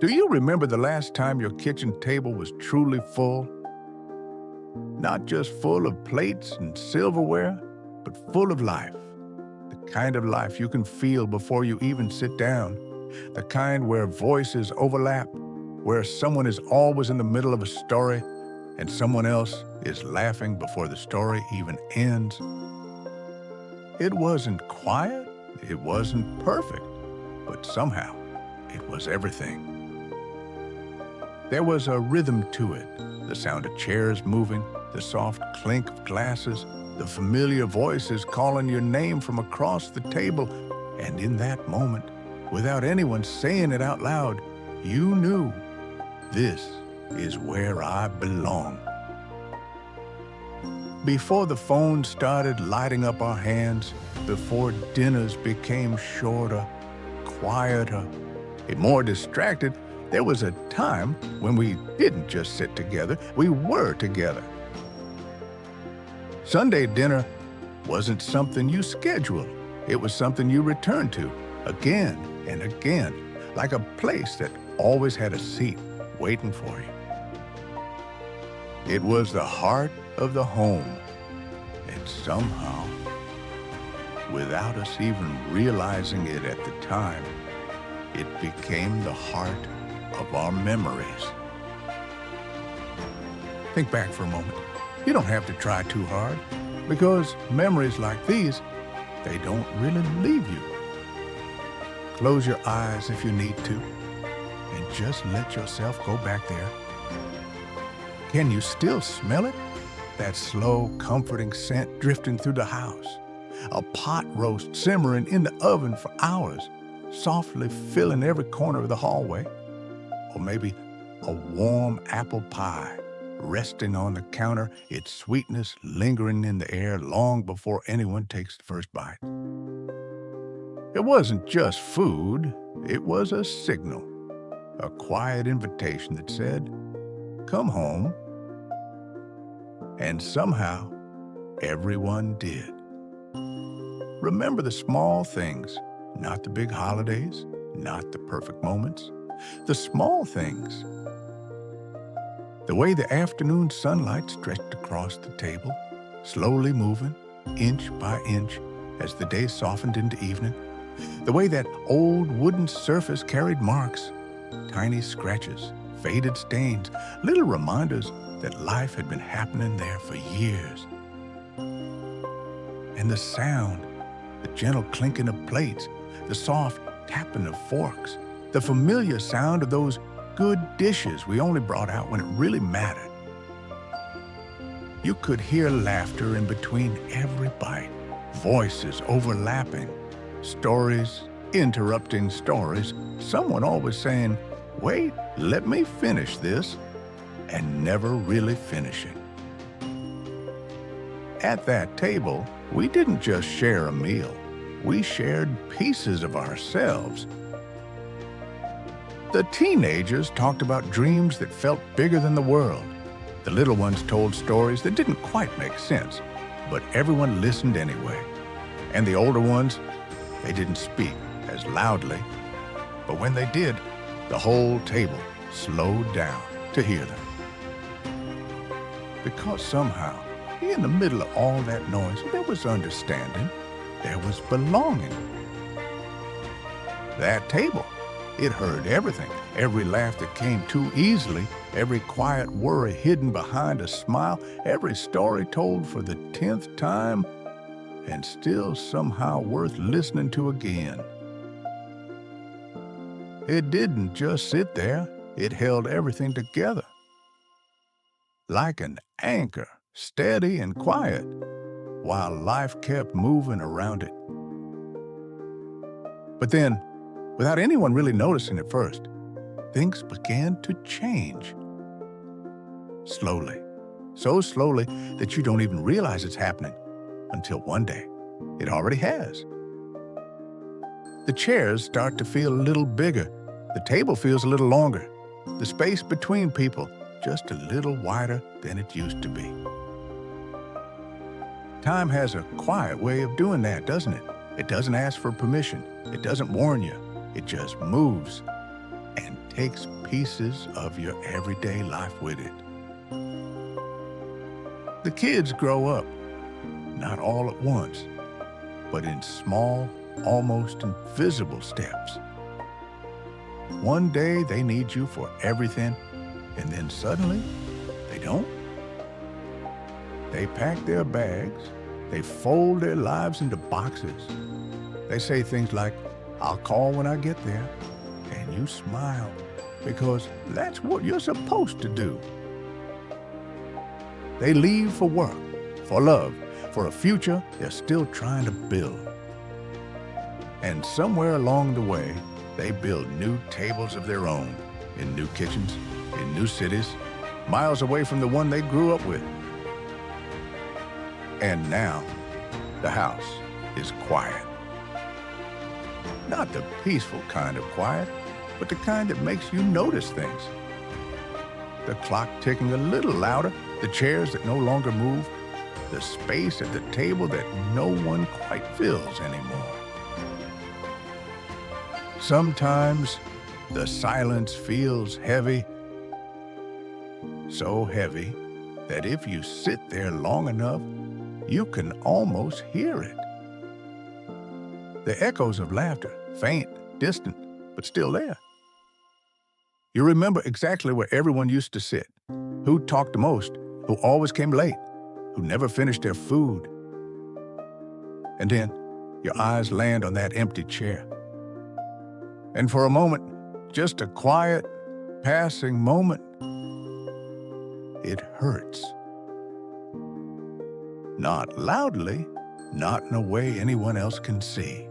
Do you remember the last time your kitchen table was truly full? Not just full of plates and silverware, but full of life. The kind of life you can feel before you even sit down. The kind where voices overlap, where someone is always in the middle of a story and someone else is laughing before the story even ends. It wasn't quiet, it wasn't perfect, but somehow it was everything. There was a rhythm to it, the sound of chairs moving, the soft clink of glasses, the familiar voices calling your name from across the table. And in that moment, without anyone saying it out loud, you knew, this is where I belong. Before the phone started lighting up our hands, before dinners became shorter, quieter, and more distracted, there was a time when we didn't just sit together, we were together. Sunday dinner wasn't something you scheduled. It was something you returned to again and again, like a place that always had a seat waiting for you. It was the heart of the home, and somehow, without us even realizing it at the time, it became the heart of our memories. Think back for a moment. You don't have to try too hard, because memories like these, they don't really leave you. Close your eyes if you need to, and just let yourself go back there. Can you still smell it? That slow, comforting scent drifting through the house. A pot roast simmering in the oven for hours, softly filling every corner of the hallway. Or maybe a warm apple pie resting on the counter, its sweetness lingering in the air long before anyone takes the first bite. It wasn't just food, it was a signal, a quiet invitation that said, "Come home." And somehow, everyone did. Remember the small things, not the big holidays, not the perfect moments. The small things. The way the afternoon sunlight stretched across the table, slowly moving, inch by inch, as the day softened into evening. The way that old wooden surface carried marks, tiny scratches, faded stains, little reminders that life had been happening there for years. And the sound, the gentle clinking of plates, the soft tapping of forks, the familiar sound of those good dishes we only brought out when it really mattered. You could hear laughter in between every bite, voices overlapping, stories interrupting stories, someone always saying, "Wait, let me finish this," and never really finish it. At that table, we didn't just share a meal. We shared pieces of ourselves. The teenagers talked about dreams that felt bigger than the world. The little ones told stories that didn't quite make sense, but everyone listened anyway. And the older ones, they didn't speak as loudly, but when they did, the whole table slowed down to hear them. Because somehow, in the middle of all that noise, there was understanding, there was belonging. That table, it heard everything, every laugh that came too easily, every quiet worry hidden behind a smile, every story told for the 10th time, and still somehow worth listening to again. It didn't just sit there, it held everything together. Like an anchor, steady and quiet, while life kept moving around it. But then, without anyone really noticing at first, things began to change. Slowly. So slowly that you don't even realize it's happening until one day. It already has. The chairs start to feel a little bigger. The table feels a little longer. The space between people just a little wider than it used to be. Time has a quiet way of doing that, doesn't it? It doesn't ask for permission. It doesn't warn you. It just moves. And takes pieces of your everyday life with it. The kids grow up, not all at once, but in small, almost invisible steps. One day they need you for everything, and then suddenly they don't. They pack their bags, they fold their lives into boxes. They say things like, "I'll call when I get there," and you smile because that's what you're supposed to do. They leave for work, for love, for a future they're still trying to build. And somewhere along the way, they build new tables of their own, in new kitchens, in new cities, miles away from the one they grew up with. And now, the house is quiet. Not the peaceful kind of quiet, but the kind that makes you notice things. The clock ticking a little louder, the chairs that no longer move, the space at the table that no one quite fills anymore. Sometimes the silence feels heavy, so heavy that if you sit there long enough, you can almost hear it. The echoes of laughter, faint, distant, but still there. You remember exactly where everyone used to sit, who talked the most, who always came late, who never finished their food. And then your eyes land on that empty chair. And for a moment, just a quiet, passing moment, it hurts. Not loudly, not in a way anyone else can see.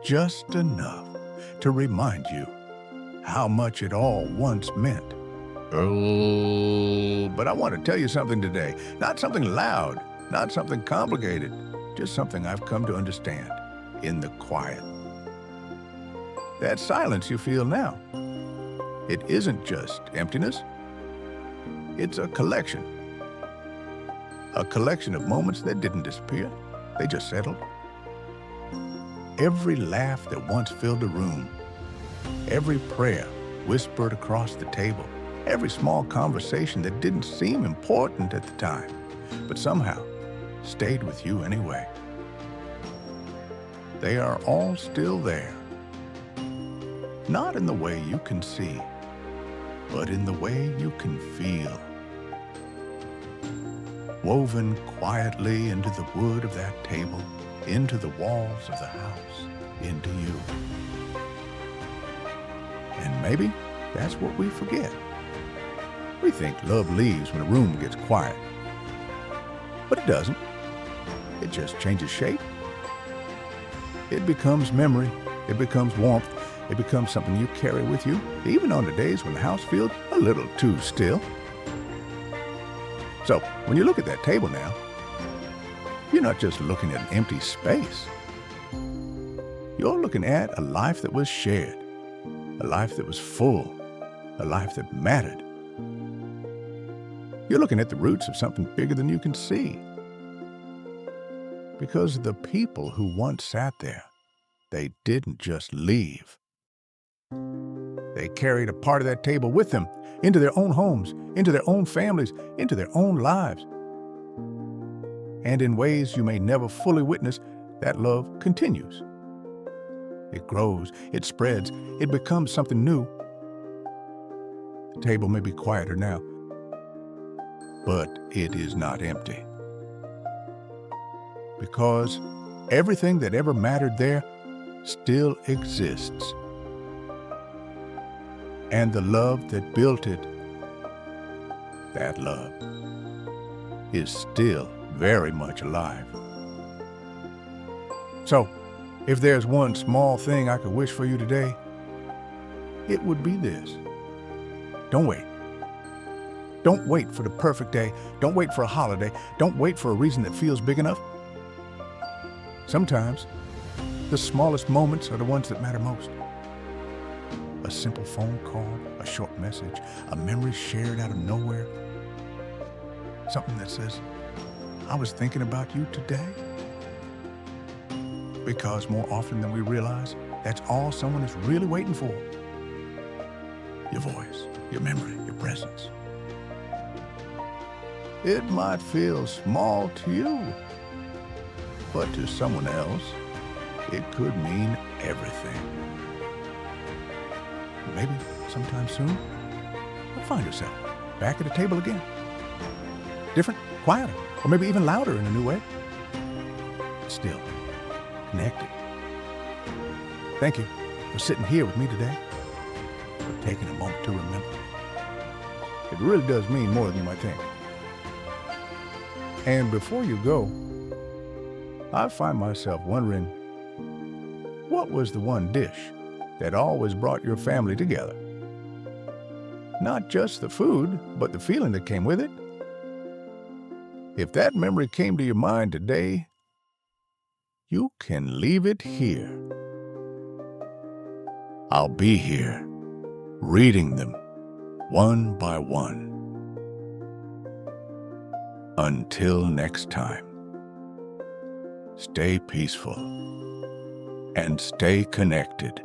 Just enough to remind you how much it all once meant. Oh, but I want to tell you something today. Not something loud, not something complicated, just something I've come to understand in the quiet. That silence you feel now, it isn't just emptiness. It's a collection. A collection of moments that didn't disappear. They just settled. Every laugh that once filled a room, every prayer whispered across the table, every small conversation that didn't seem important at the time, but somehow stayed with you anyway. They are all still there. Not in the way you can see, but in the way you can feel. Woven quietly into the wood of that table, into the walls of the house, into you. And maybe that's what we forget. We think love leaves when a room gets quiet. But it doesn't. It just changes shape. It becomes memory. It becomes warmth. It becomes something you carry with you, even on the days when the house feels a little too still. So, when you look at that table now, you're not just looking at an empty space. You're looking at a life that was shared, a life that was full, a life that mattered. You're looking at the roots of something bigger than you can see. Because the people who once sat there, they didn't just leave. They carried a part of that table with them into their own homes, into their own families, into their own lives. And in ways you may never fully witness, that love continues. It grows, it spreads, it becomes something new. The table may be quieter now, but it is not empty. Because everything that ever mattered there still exists. And the love that built it, that love, is still very much alive. So, if there's one small thing I could wish for you today, it would be this. Don't wait. Don't wait for the perfect day. Don't wait for a holiday. Don't wait for a reason that feels big enough. Sometimes, the smallest moments are the ones that matter most. A simple phone call, a short message, a memory shared out of nowhere. Something that says, "I was thinking about you today." Because more often than we realize, that's all someone is really waiting for. your voice, your memory, your presence. It might feel small to you, but to someone else, it could mean everything. Maybe sometime soon, you'll find yourself back at the table again. Different, quieter, or maybe even louder in a new way. Still connected. Thank you for sitting here with me today, for taking a moment to remember. It really does mean more than you might think. And before you go, I find myself wondering, what was the one dish that always brought your family together? Not just the food, but the feeling that came with it. If that memory came to your mind today, you can leave it here. I'll be here, reading them one by one. Until next time, stay peaceful and stay connected.